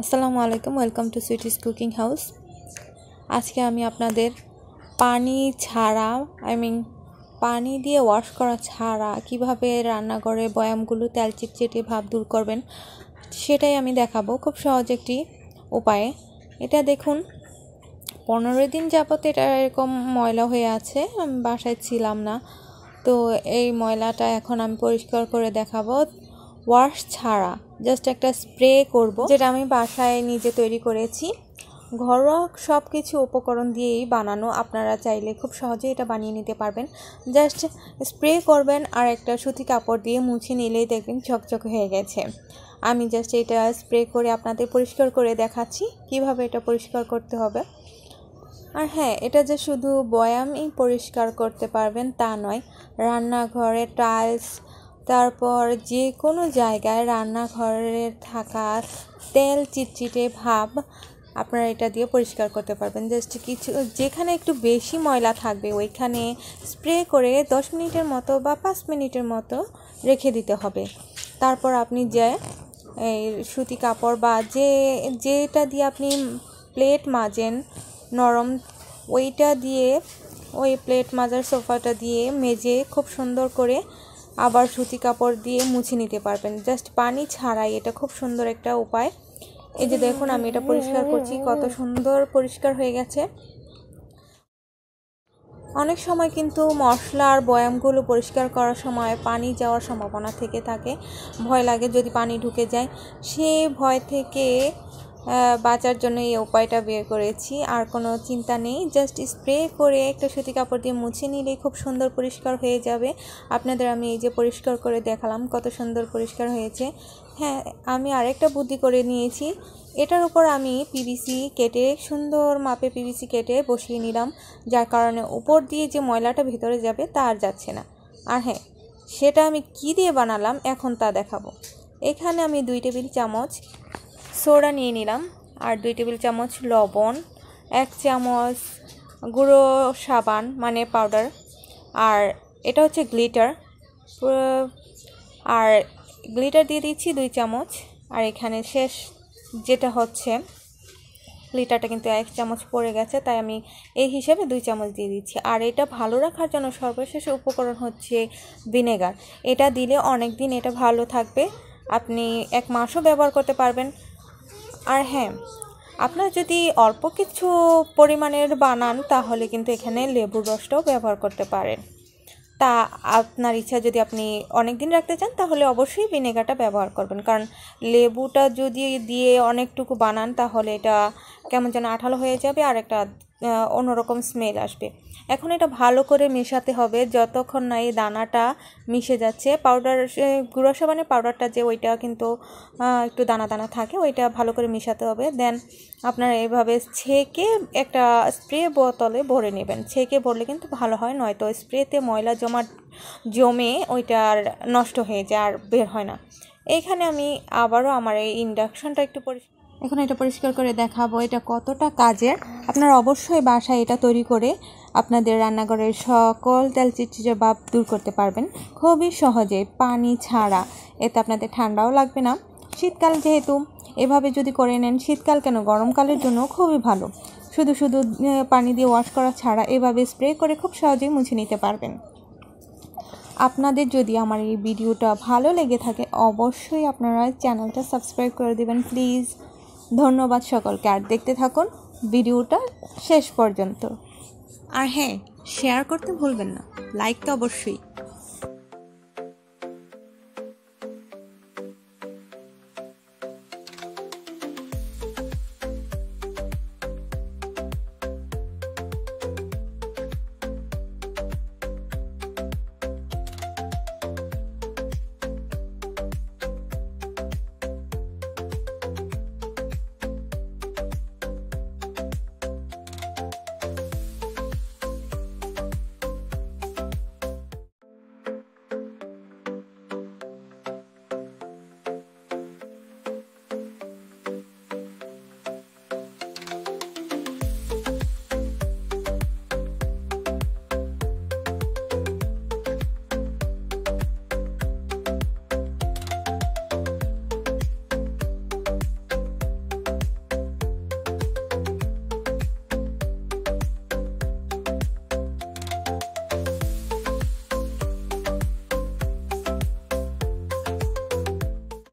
আসসালামু আলাইকুম, welcome to sweeties cooking house. আজকে আমি আপনাদের পানি ছাড়া পানি দিয়ে ওয়াশ করা ছাড়া কিভাবে রান্নাঘরে বয়ামগুলো তেল চিটচিটে ভাব দূর করবেন সেটাই আমি দেখাবো খুব সহজ একটি উপায়ে। এটা দেখুন, 15 দিন যাবত এটা এরকম ময়লা হয়ে আছে, আমি বাসায় ছিলাম না, তো এই ময়লাটা এখন আমি পরিষ্কার করে দেখাবো ওয়াশ ছাড়া। জাস্ট একটা স্প্রে করব, যেটা আমি বাসায় নিজে তৈরি করেছি। ঘরোয়া সব কিছু উপকরণ দিয়েই বানানো, আপনারা চাইলে খুব সহজেই এটা বানিয়ে নিতে পারবেন। জাস্ট স্প্রে করবেন আর একটা সুতি কাপড় দিয়ে মুছে নিলেই দেখবেন ঝকঝক হয়ে গেছে। আমি জাস্ট এটা স্প্রে করে আপনাদের পরিষ্কার করে দেখাচ্ছি কিভাবে এটা পরিষ্কার করতে হবে। আর হ্যাঁ, এটা যে শুধু বয়ামই পরিষ্কার করতে পারবেন তা নয়, রান্নাঘরে টাইলস, তারপর যে কোনো জায়গায় রান্নাঘরের থাকা তেল চিটচিটে ভাব আপনারা এটা দিয়ে পরিষ্কার করতে পারবেন। জাস্ট কিছু যেখানে একটু বেশি ময়লা থাকবে ওইখানে স্প্রে করে 10 মিনিটের মতো বা 5 মিনিটের মতো রেখে দিতে হবে। তারপর আপনি যে এই সুতি কাপড় বা যেটা দিয়ে আপনি প্লেট মাজেন নরম, ওইটা দিয়ে ওই প্লেট মাজার সোফাটা দিয়ে মেজে খুব সুন্দর করে আবার সুতি কাপড় দিয়ে মুছে নিতে পারবেন, জাস্ট পানি ছাড়াই। এটা খুব সুন্দর একটা উপায়। এই যে দেখুন, আমি এটা পরিষ্কার করছি, কত সুন্দর পরিষ্কার হয়ে গেছে। অনেক সময় কিন্তু মশলা আর বয়ামগুলো পরিষ্কার করার সময় পানি যাওয়ার সম্ভাবনা থেকে থাকে, ভয় লাগে যদি পানি ঢুকে যায়। সেই ভয় থেকে বাঁচার জন্য এই উপায়টা বের করেছি। আর কোনো চিন্তা নেই, জাস্ট স্প্রে করে একটা সুতি কাপড় দিয়ে মুছে নিলেই খুব সুন্দর পরিষ্কার হয়ে যাবে। আপনাদের আমি এই যে পরিষ্কার করে দেখালাম কত সুন্দর পরিষ্কার হয়েছে। হ্যাঁ, আমি আরেকটা বুদ্ধি করে নিয়েছি। এটার উপর আমি পিভিসি কেটে, সুন্দর মাপে পিভিসি কেটে বসিয়ে নিলাম, যার কারণে উপর দিয়ে যে ময়লাটা ভিতরে যাবে তা আর যাচ্ছে না। আর হ্যাঁ, সেটা আমি কি দিয়ে বানালাম এখন তা দেখাবো। এখানে আমি 2 টেবিল চামচ সোডা নিয়ে নিলাম, আর 2 টেবিল চামচ লবণ, 1 চামচ গুঁড়ো সাবান মানে পাউডার, আর এটা হচ্ছে গ্লিটার, আর গ্লিটার দিয়ে দিচ্ছি 2 চামচ। আর এখানে শেষ যেটা হচ্ছে গ্লিটারটা কিন্তু 1 চামচ পড়ে গেছে, তাই আমি এই হিসেবে 2 চামচ দিয়ে দিচ্ছি। আর এটা ভালো রাখার জন্য সর্বশেষ উপকরণ হচ্ছে ভিনেগার। এটা দিলে অনেক দিন এটা ভালো থাকবে, আপনি 1 মাসও ব্যবহার করতে পারবেন। আর হ্যাঁ, আপনার যদি অল্প কিছু পরিমাণের বানান তাহলে কিন্তু এখানে লেবুর রসটাও ব্যবহার করতে পারেন। তা আপনার ইচ্ছা, যদি আপনি অনেক দিন রাখতে চান তাহলে অবশ্যই ভিনেগারটা ব্যবহার করবেন, কারণ লেবুটা যদি দিয়ে অনেকটুকু বানান তাহলে এটা কেমন যেন আঠালো হয়ে যাবে আর একটা অন্যরকম স্মেল আসবে। এখন এটা ভালো করে মেশাতে হবে যতক্ষণ না এই দানাটা মিশে যাচ্ছে। পাউডার, গুঁড়ো সাবানের পাউডারটা যে ওইটা কিন্তু একটু দানা দানা থাকে, ওইটা ভালো করে মেশাতে হবে। দেন আপনারা এইভাবে ছেঁকে একটা স্প্রে বোতলে ভরে নেবেন। ছেঁকে ভরলে কিন্তু ভালো হয়, নয়তো স্প্রেতে ময়লা জমে ওইটা আর নষ্ট হয়ে যায় আর বের হয় না। এইখানে আমি আবারও আমার এই ইন্ডাকশনটা এখন এটা পরিষ্কার করে দেখাবো এটা কতটা কাজের। আপনারা অবশ্যই বাসায় এটা তৈরি করে আপনাদের রান্নাঘরের সকল তেল চিটচিটে ভাব দূর করতে পারবেন খুবই সহজে, পানি ছাড়া। এতে আপনাদের ঠান্ডাও লাগবে না। শীতকাল যেহেতু, এভাবে যদি করে নেন, শীতকাল কেন গরমকালের জন্য খুবই ভালো। শুধু শুধু পানি দিয়ে ওয়াশ করা ছাড়া এভাবে স্প্রে করে খুব সহজেই মুছে নিতে পারবেন। আপনাদের যদি আমার এই ভিডিওটা ভালো লেগে থাকে অবশ্যই আপনারা চ্যানেলটা সাবস্ক্রাইব করে দেবেন প্লিজ। ধন্যবাদ সকলকে, আর দেখতে থাকুন ভিডিওটা শেষ পর্যন্ত। আর হ্যাঁ, শেয়ার করতে ভুলবেন না, লাইক তো অবশ্যই।